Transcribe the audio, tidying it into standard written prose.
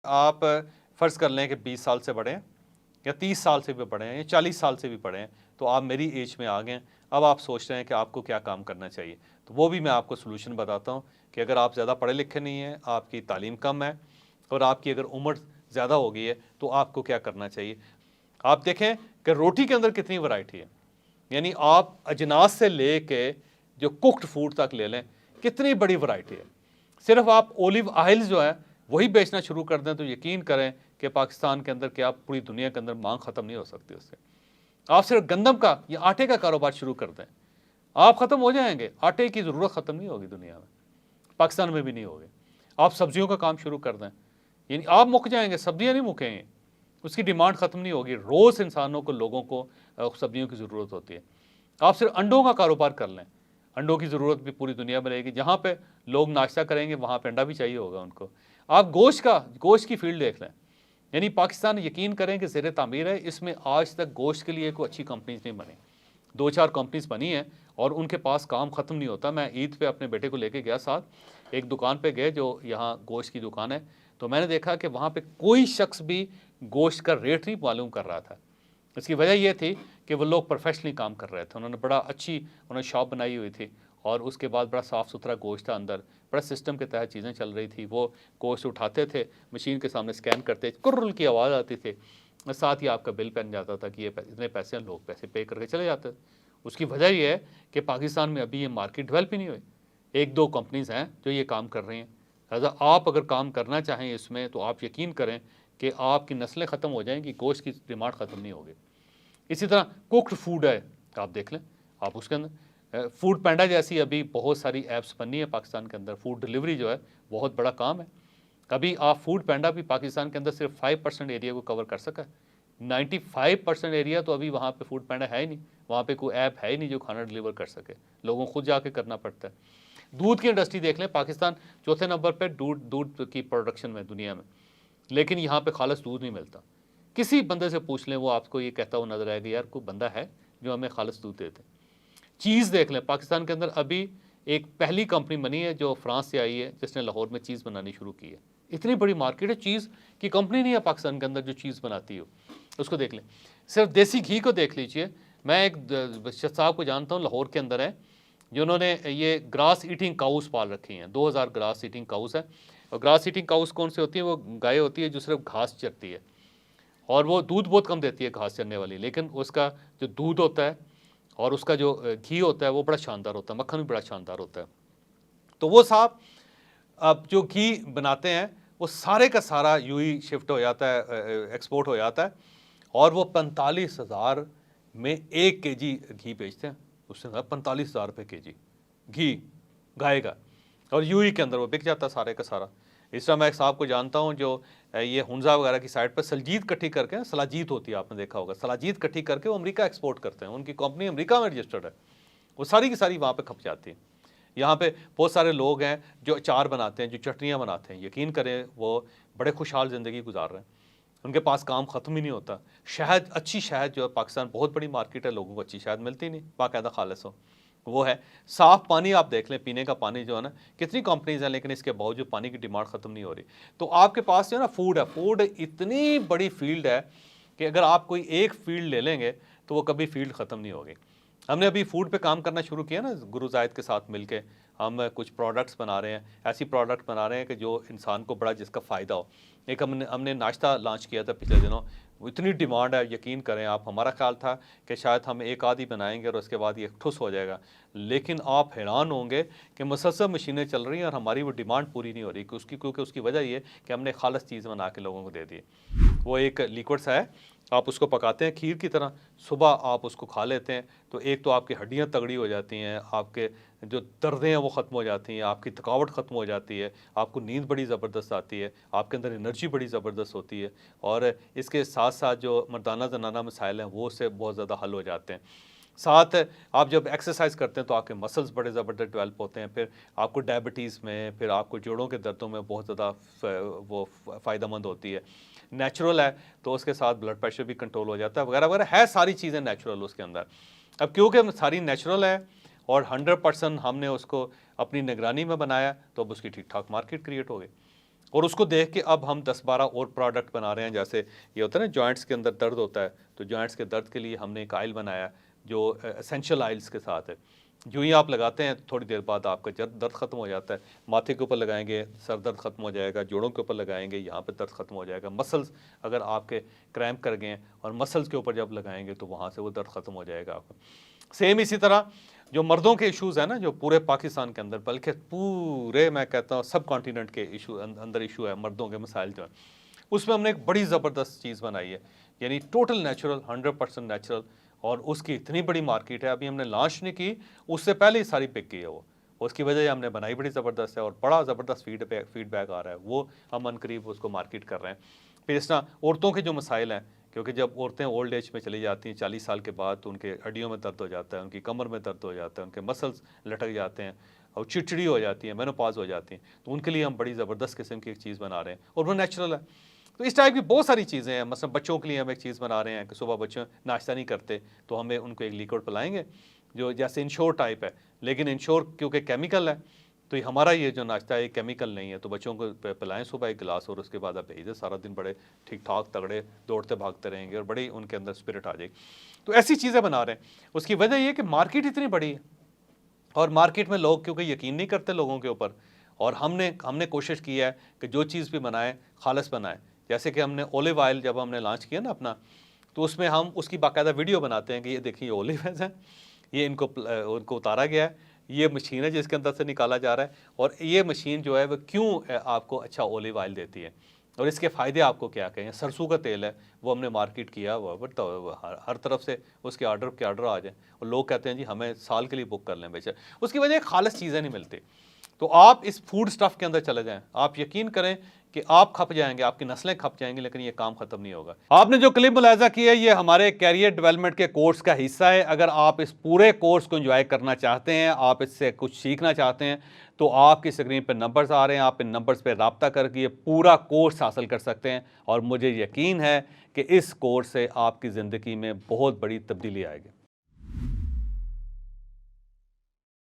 आप फ़र्ज़ कर लें कि 20 साल से बड़े हैं या 30 साल से भी बड़े हैं या 40 साल से भी बड़े हैं, तो आप मेरी एज में आ गए हैं। अब आप सोच रहे हैं कि आपको क्या काम करना चाहिए, तो वो भी मैं आपको सॉल्यूशन बताता हूँ कि अगर आप ज़्यादा पढ़े लिखे नहीं हैं, आपकी तालीम कम है और आपकी अगर उम्र ज़्यादा हो गई है, तो आपको क्या करना चाहिए। आप देखें कि रोटी के अंदर कितनी वैरायटी है, यानी आप अजनास से लेके जो कुक्ड फूड तक ले लें, कितनी बड़ी वैरायटी है। सिर्फ आप ओलिव ऑयल जो है वही बेचना शुरू कर दें तो यकीन करें कि पाकिस्तान के अंदर क्या पूरी दुनिया के अंदर मांग ख़त्म नहीं हो सकती उससे। आप सिर्फ गंदम का या आटे का कारोबार शुरू कर दें, आप ख़त्म हो जाएंगे। आटे की ज़रूरत ख़त्म नहीं होगी दुनिया में, पाकिस्तान में भी नहीं होगी। आप सब्जियों का काम शुरू कर दें, यानी आप मुक जाएंगे, सब्जियां नहीं मुकेंगी, उसकी डिमांड ख़त्म नहीं होगी। रोज़ इंसानों को, लोगों को सब्जियों की ज़रूरत होती है। आप सिर्फ अंडों का कारोबार कर लें, अंडों की ज़रूरत भी पूरी दुनिया में रहेगी। जहाँ पे लोग नाश्ता करेंगे वहाँ पे अंडा भी चाहिए होगा उनको। आप गोश्त की फील्ड देख लें, यानी पाकिस्तान, यकीन करें कि ज़ेर तामीर है, इसमें आज तक गोश्त के लिए कोई अच्छी कंपनीज नहीं बनी। 2-4 कंपनीज बनी हैं और उनके पास काम ख़त्म नहीं होता। मैं ईद पे अपने बेटे को लेके गया साथ, एक दुकान पे गए जो यहाँ गोश्त की दुकान है, तो मैंने देखा कि वहाँ पे कोई शख्स भी गोश्त का रेट नहीं मालूम कर रहा था। इसकी वजह यह थी कि वो लोग प्रोफेशनली काम कर रहे थे। उन्होंने बड़ा अच्छी उन्होंने शॉप बनाई हुई थी और उसके बाद बड़ा साफ़ सुथरा गोश्त था अंदर, बड़ा सिस्टम के तहत चीज़ें चल रही थी। वो गोश्त उठाते थे, मशीन के सामने स्कैन करते, कुर्र की आवाज़ आती थी, साथ ही आपका बिल बन जाता था कि ये इतने पैसे हैं, लोग पैसे पे करके चले जाते थे। उसकी वजह यह है कि पाकिस्तान में अभी ये मार्केट डेवलप ही नहीं हुई। 1-2 कंपनीज़ हैं जो ये काम कर रही हैं। लिहाजा आप अगर काम करना चाहें इसमें, तो आप यकीन करें कि आपकी नस्लें ख़त्म हो जाएंगी, गोश्त की डिमांड ख़त्म नहीं होगी। इसी तरह कुक्ड फूड है, आप देख लें, आप उसके अंदर फूड पैंडा जैसी अभी बहुत सारी ऐप्स बनी है पाकिस्तान के अंदर। फूड डिलीवरी जो है बहुत बड़ा काम है। कभी आप फूड पैंडा भी पाकिस्तान के अंदर सिर्फ 5% एरिया को कवर कर सका है। 95% एरिया तो अभी वहाँ पे फूड पैंडा है ही नहीं, वहाँ पे कोई ऐप है ही नहीं जो खाना डिलीवर कर सके, लोगों को खुद जाके करना पड़ता है। दूध की इंडस्ट्री देख लें, पाकिस्तान चौथे नंबर पर दूध की प्रोडक्शन में दुनिया में, लेकिन यहाँ पे खालिस दूध नहीं मिलता। किसी बंदे से पूछ लें, वो आपको ये कहता हुआ नजर आएगा, यार कोई बंदा है जो हमें खालिस दूध देते। चीज़ देख लें, पाकिस्तान के अंदर अभी एक पहली कंपनी बनी है जो फ्रांस से आई है, जिसने लाहौर में चीज़ बनानी शुरू की है। इतनी बड़ी मार्केट है, चीज़ की कंपनी नहीं है पाकिस्तान के अंदर जो चीज़ बनाती हो, उसको देख लें। सिर्फ देसी घी को देख लीजिए। मैं एक साहब को जानता हूँ, लाहौर के अंदर है, जिन्होंने ये ग्रास ईटिंग काउस पाल रखी हैं। 2000 ग्रास ईटिंग काउस है। और ग्रास ईटिंग काउस कौन सी होती है? वो गाय होती है जो सिर्फ घास चरती है और वो दूध बहुत कम देती है घास चरने वाली, लेकिन उसका जो दूध होता है और उसका जो घी होता है वो बड़ा शानदार होता है, मक्खन भी बड़ा शानदार होता है। तो वो साहब अब जो घी बनाते हैं वो सारे का सारा यूं शिफ्ट हो जाता है, एक्सपोर्ट हो जाता है, और वो 45,000 में 1 kg घी बेचते हैं। उससे 45,000 रुपये kg घी गाय का, और यूई के अंदर वो बिक जाता है सारे का सारा। इस तरह मैं एक साहब को जानता हूँ जो ये हुंजा वगैरह की साइड पर सलजीत इकट्ठी करके, सलाजीत होती है, आपने देखा होगा, सलाजीत इकट्ठी करके वो अमेरिका एक्सपोर्ट करते हैं। उनकी कंपनी अमेरिका में रजिस्टर्ड है, वो सारी की सारी वहाँ पे खप जाती है। यहाँ पे बहुत सारे लोग हैं जो अचार बनाते हैं, जो चटनियाँ बनाते हैं, यकीन करें वो बड़े खुशहाल ज़िंदगी गुजार रहे हैं, उनके पास काम ख़त्म ही नहीं होता। शहद, अच्छी शहद जो है, पाकिस्तान बहुत बड़ी मार्केट है, लोगों को अच्छी शहद मिलती नहीं, बाकायदा खालिस हो। वो है साफ़ पानी, आप देख लें, पीने का पानी जो है ना, कितनी कंपनीज हैं, लेकिन इसके बावजूद पानी की डिमांड ख़त्म नहीं हो रही। तो आपके पास जो है ना फूड है, फूड इतनी बड़ी फील्ड है कि अगर आप कोई एक फील्ड ले लेंगे तो वो कभी फील्ड ख़त्म नहीं होगी। हमने अभी फूड पे काम करना शुरू किया ना, गुरु जायद के साथ मिलके हम कुछ प्रोडक्ट्स बना रहे हैं, ऐसी प्रोडक्ट बना रहे हैं कि जो इंसान को बड़ा, जिसका फ़ायदा हो। एक हमने नाश्ता लॉन्च किया था पिछले दिनों, वो इतनी डिमांड है, यकीन करें आप, हमारा ख्याल था कि शायद हम एक आध ही बनाएंगे और उसके बाद ये ठुस हो जाएगा, लेकिन आप हैरान होंगे कि मुसलसल मशीनें चल रही हैं और हमारी वो डिमांड पूरी नहीं हो रही, क्योंकि उसकी वजह ये कि हमने खालिस चीज़ बना के लोगों को दे दी। वो एक लिक्विड सा है, आप उसको पकाते हैं खीर की तरह, सुबह आप उसको खा लेते हैं तो एक तो आपकी हड्डियां तगड़ी हो जाती हैं, आपके जो दर्दें हैं वो ख़त्म हो जाती हैं, आपकी थकावट ख़त्म हो जाती है, आपको नींद बड़ी ज़बरदस्त आती है, आपके अंदर एनर्जी बड़ी ज़बरदस्त होती है, और इसके साथ साथ जो मर्दाना जनाना मसाइल हैं वो उससे बहुत ज़्यादा हल हो जाते हैं। साथ आप जब एक्सरसाइज करते हैं तो आपके मसल्स बड़े ज़बरदस्त डेवलप होते हैं, फिर आपको डायबिटीज़ में, फिर आपको जोड़ों के दर्दों में बहुत ज़्यादा वो फ़ायदेमंद होती है। नेचुरल है तो उसके साथ ब्लड प्रेशर भी कंट्रोल हो जाता है, वगैरह वगैरह है, सारी चीज़ें नेचुरल उसके अंदर। अब क्योंकि सारी नेचुरल है और 100% हमने उसको अपनी निगरानी में बनाया, तो अब उसकी ठीक ठाक मार्केट क्रिएट हो गई। और उसको देख के अब हम 10-12 और प्रोडक्ट बना रहे हैं। जैसे ये होता है ना, जॉइंट्स के अंदर दर्द होता है, तो जॉइंट्स के दर्द के लिए हमने एक ऑयल बनाया जो एसेंशियल ऑयल्स के साथ है। जो ही आप लगाते हैं थोड़ी देर बाद आपका दर्द ख़त्म हो जाता है। माथे के ऊपर लगाएंगे सर दर्द ख़त्म हो जाएगा, जोड़ों के ऊपर लगाएंगे यहाँ पे दर्द ख़त्म हो जाएगा। मसल्स अगर आपके क्रैम्प कर गए हैं और मसल्स के ऊपर जब लगाएंगे तो वहाँ से वो दर्द ख़त्म हो जाएगा आपका। सेम इसी तरह जो मर्दों के इश्यूज़ हैं ना, जो पूरे पाकिस्तान के अंदर, बल्कि पूरे मैं कहता हूँ सब कॉन्टिनेंट के इशू अंदर इशू है, मर्दों के मसाइल जो हैं, उसमें हमने एक बड़ी ज़बरदस्त चीज़ बनाई है, यानी टोटल नेचुरल, 100% नेचुरल। और उसकी इतनी बड़ी मार्केट है, अभी हमने लॉन्च नहीं की, उससे पहले ही सारी बिक गई है वो। उसकी वजह हमने बनाई बड़ी ज़बरदस्त है और बड़ा ज़बरदस्त फीडबैक आ रहा है, वो हम अनकरीब उसको मार्केट कर रहे हैं। फिर इस तरह औरतों के जो मसाइल हैं, क्योंकि जब औरतें ओल्ड एज में चली जाती हैं 40 साल के बाद, तो उनके हड्डियों में दर्द हो जाता है, उनकी कमर में दर्द हो जाता है, उनके मसल्स लटक जाते हैं और चिड़चिड़ी हो जाती है, मेनोपॉज हो जाती हैं, तो उनके लिए हम बड़ी ज़बरदस्त किस्म की एक चीज़ बना रहे हैं और वो नेचुरल है। तो इस टाइप की बहुत सारी चीज़ें हैं। मतलब बच्चों के लिए हम एक चीज़ बना रहे हैं कि सुबह बच्चे नाश्ता नहीं करते तो हमें उनको एक लिक्विड पिलाएंगे जो जैसे इंश्योर टाइप है, लेकिन इंश्योर क्योंकि केमिकल है, तो ये हमारा ये जो नाश्ता है ये केमिकल नहीं है। तो बच्चों को पिलाएं सुबह एक गिलास और उसके बाद आप भेज दें, सारा दिन बड़े ठीक ठाक तगड़े दौड़ते भागते रहेंगे और बड़ी उनके अंदर स्पिरिट आ जाएगी। तो ऐसी चीज़ें बना रहे हैं। उसकी वजह ये कि मार्केट इतनी बड़ी है और मार्केट में लोग क्योंकि यकीन नहीं करते लोगों के ऊपर, और हमने कोशिश की है कि जो चीज़ भी बनाए खालिस बनाए। जैसे कि हमने ओलिव ऑयल जब हमने लॉन्च किया ना अपना, तो उसमें हम उसकी बाकायदा वीडियो बनाते हैं कि ये देखिए ओलिव हैं, ये उनको उतारा गया है, ये मशीन है जिसके अंदर से निकाला जा रहा है, और ये मशीन जो है वो क्यों आपको अच्छा ओलिव ऑयल देती है और इसके फ़ायदे आपको क्या कहें। सरसों का तेल है वो हमने मार्केट किया हुआ, बट हर तरफ से उसके ऑर्डर आ जाए और लोग कहते हैं जी हमें साल के लिए बुक कर लें बेशक। उसकी वजह खालिस चीज़ें नहीं मिलती। तो आप इस फूड स्टफ़ के अंदर चले जाएं, आप यकीन करें कि आप खप जाएंगे, आपकी नस्लें खप जाएंगी, लेकिन ये काम खत्म नहीं होगा। आपने जो क्लिप मुलाजा की है ये हमारे कैरियर डेवलपमेंट के कोर्स का हिस्सा है। अगर आप इस पूरे कोर्स को एंजॉय करना चाहते हैं, आप इससे कुछ सीखना चाहते हैं, तो आपकी स्क्रीन पर नंबर्स आ रहे हैं, आप इन नंबर्स पर रब्ता करके ये पूरा कोर्स हासिल कर सकते हैं। और मुझे यकीन है कि इस कोर्स से आपकी ज़िंदगी में बहुत बड़ी तब्दीली आएगी।